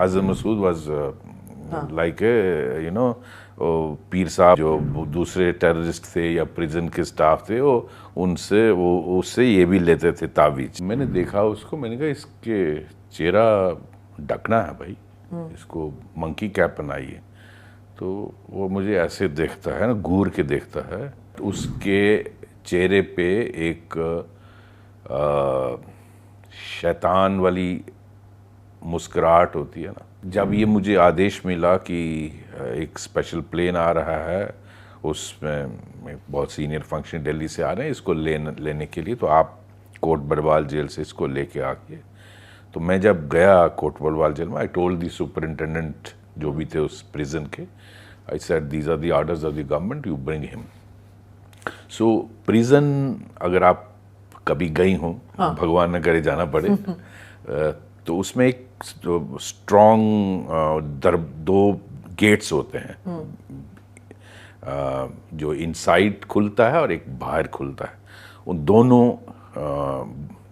Azam Masood was like a पीर साहब जो दूसरे टेररिस्ट थे या प्रिजन के स्टाफ थे वो उससे ये भी लेते थे तावीज। मैंने देखा उसको, मैंने कहा इसके चेहरा ढकना है भाई, इसको मंकी कैप पहनाई है। तो वो मुझे ऐसे देखता है ना, घूर के देखता है। उसके चेहरे पे एक शैतान वाली मुस्कुराहट होती है ना। जब ये मुझे आदेश मिला कि एक स्पेशल प्लेन आ रहा है, उसमें बहुत सीनियर फंक्शन दिल्ली से आ रहे हैं इसको लेने के लिए, तो आप कोट बड़वाल जेल से इसको लेके आके। तो मैं जब गया कोट बड़वाल जेल में, आई टोल्ड दी सुपरिंटेंडेंट जो भी थे उस प्रिजन के, I said these are the orders of the government, you bring him. So prison अगर आप कभी गई हो, भगवान न करे जाना पड़े, तो उसमें एक स्ट्रॉन्ग दो गेट्स होते हैं, जो इनसाइड खुलता है और एक बाहर खुलता है। उन दोनों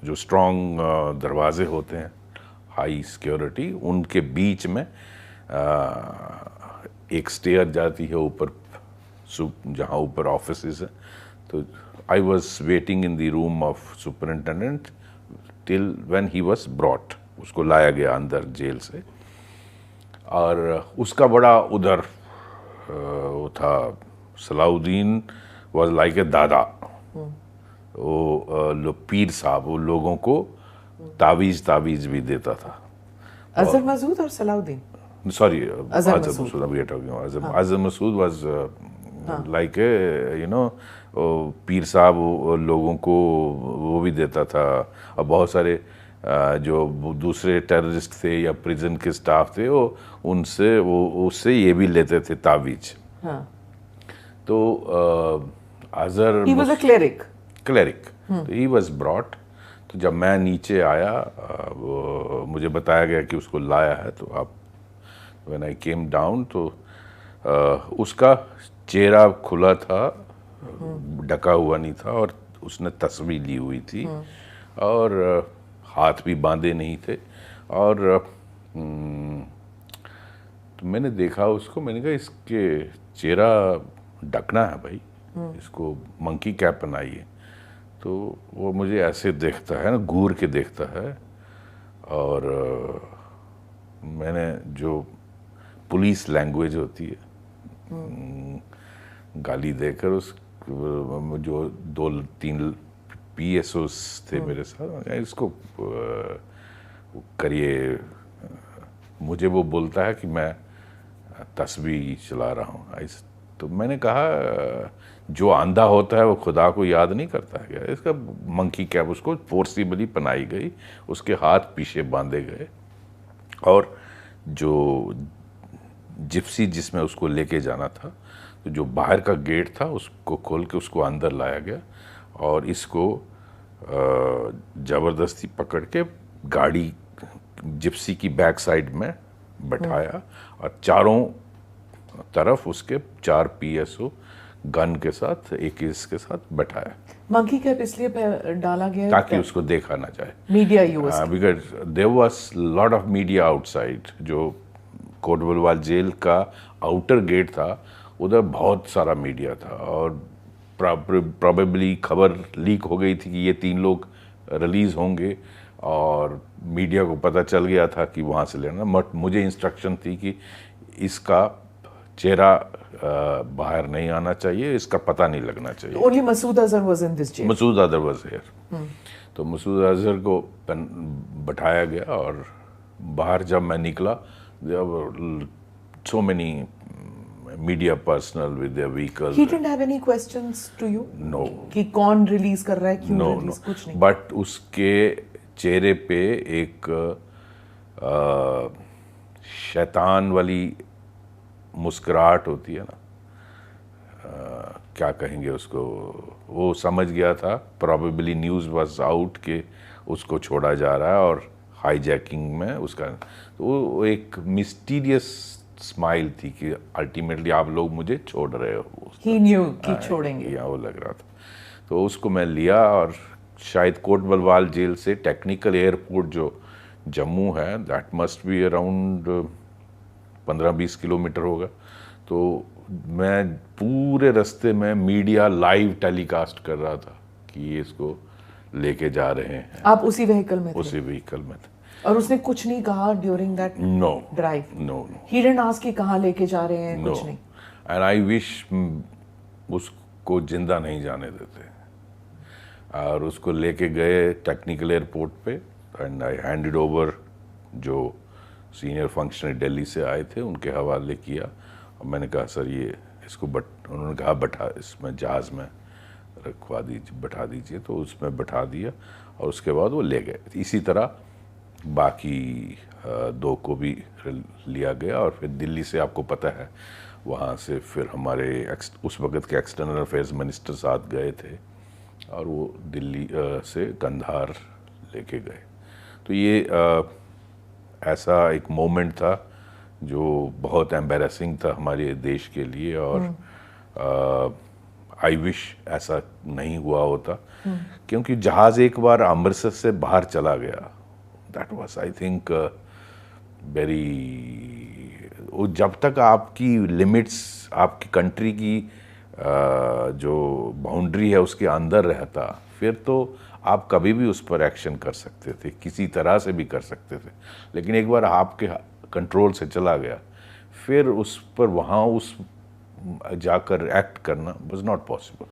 जो स्ट्रॉन्ग दरवाजे होते हैं, हाई सिक्योरिटी, उनके बीच में एक स्टेयर जाती है ऊपर, जहाँ ऊपर ऑफिसेस है। तो I was waiting in the room of superintendent till when he was brought. उसको लाया गया अंदर जेल से, और उसका बड़ा उधर वो था, सलाउद्दीन वॉज लाइक ए दादा। वो पीर साहब वो लोगों को तावीज भी देता था। अजहर मसूद और सलाउद्दीन, सॉरी अजहर मसूद, अभी Azhar Masood was like a पीर साहब वो लोगों को वो भी देता था। और बहुत सारे जो दूसरे टेररिस्ट थे या प्रिजन के स्टाफ थे वो उससे ये भी लेते थे तावीज। तो Azhar he was a cleric, तो ही वॉज ब्रॉट। तो जब मैं नीचे आया, वो मुझे बताया गया कि उसको लाया है। तो आप व्हेन आई केम डाउन, तो उसका चेहरा खुला था, ढका हुआ नहीं था, और उसने तस्वीर ली हुई थी, और हाथ भी बांधे नहीं थे। और तो मैंने देखा उसको, मैंने कहा इसके चेहरा ढकना है भाई, इसको मंकी कैप पहनाई है। तो वो मुझे ऐसे देखता है ना, घूर के देखता है। और मैंने जो पुलिस लैंग्वेज होती है, गाली देकर उस जो 2-3 PSOs थे मेरे साथ, इसको करिए। मुझे वो बोलता है कि मैं तस्बीह चला रहा हूँ। तो मैंने कहा, जो अंधा होता है वो खुदा को याद नहीं करता है क्या? इसका मंकी कैप उसको फोर्सिबली पहनाई गई, उसके हाथ पीछे बांधे गए, और जो जिप्सी जिसमें उसको लेके जाना था, तो जो बाहर का गेट था उसको खोल के उसको अंदर लाया गया, और इसको ज़बरदस्ती पकड़ के गाड़ी जिप्सी की बैक साइड में बैठाया, और चारों तरफ उसके 4 PSO गन के साथ, AKs के साथ बैठाया। मंकी कैप इसलिए डाला गया ताकि उसको देखा ना जाए, media use, because there was lot of media outside. जो कोट बड़वाल जेल का आउटर गेट था, उधर बहुत सारा मीडिया था, और प्रॉबेबली खबर लीक हो गई थी कि ये 3 लोग रिलीज होंगे, और मीडिया को पता चल गया था कि वहाँ से लेना। बट मुझे इंस्ट्रक्शन थी कि इसका चेहरा बाहर नहीं आना चाहिए, इसका पता नहीं लगना चाहिए। Only Masood Azhar was in this jail. Masood Azhar was here. तो मसूद अजहर को बैठाया गया, और बाहर जब मैं निकला, so many media personnel with their vehicles. He didn't have any questions to you? No. कि कौन रिलीज कर रहा है, क्यों No, रिलीज, no. कुछ नहीं। बट उसके चेहरे पे एक शैतान वाली मुस्कुराहट होती है ना, क्या कहेंगे उसको, वो समझ गया था। प्रॉबेबली न्यूज़ वाज आउट कि उसको छोड़ा जा रहा है, और हाईजैकिंग में उसका, तो वो एक मिस्टीरियस स्माइल थी कि अल्टीमेटली आप लोग मुझे छोड़ रहे हो। He knew कि छोड़ेंगे। या वो लग रहा था। तो उसको मैं लिया, और शायद कोट बड़वाल जेल से टेक्निकल एयरपोर्ट जो जम्मू है, that must be around 15-20 kilometre होगा। तो मैं पूरे रास्ते में मीडिया लाइव टेलीकास्ट कर रहा था कि ये इसको लेके जा रहे हैं। आप उसी व्हीकल में थे? उसी व्हीकल में थे। और उसने कुछ नहीं कहा during that no drive? No he didn't ask कि कहाँ लेके जा रहे हैं? नो। कुछ नहीं। एंड आई विश उसको जिंदा नहीं जाने देते। और उसको लेके गए टेक्निकल एयरपोर्ट पे एंड आई हैंडेड ओवर, जो सीनियर फंक्शनरी दिल्ली से आए थे उनके हवाले किया। और मैंने कहा सर ये इसको उन्होंने कहा बैठा, इसमें जहाज़ में रखवा दीजिए, बैठा दीजिए। तो उसमें बैठा दिया और उसके बाद वो ले गए। इसी तरह बाकी 2 को भी लिया गया। और फिर दिल्ली से आपको पता है वहाँ से फिर हमारे उस वक़्त के एक्सटर्नल अफेयर्स मिनिस्टर साथ गए थे और वो दिल्ली से कंधार लेके गए। तो ये ऐसा एक मोमेंट था जो बहुत एम्बैरेसिंग था हमारे देश के लिए। और आई विश ऐसा नहीं हुआ होता, क्योंकि जहाज़ एक बार अमृतसर से बाहर चला गया, that was I think very, जब तक आपकी लिमिट्स, आपकी कंट्री की जो बाउंड्री है उसके अंदर रहता, फिर तो आप कभी भी उस पर एक्शन कर सकते थे, किसी तरह से भी कर सकते थे। लेकिन एक बार आपके कंट्रोल से चला गया, फिर उस पर वहाँ उस जाकर एक्ट करना वाज नॉट पॉसिबल।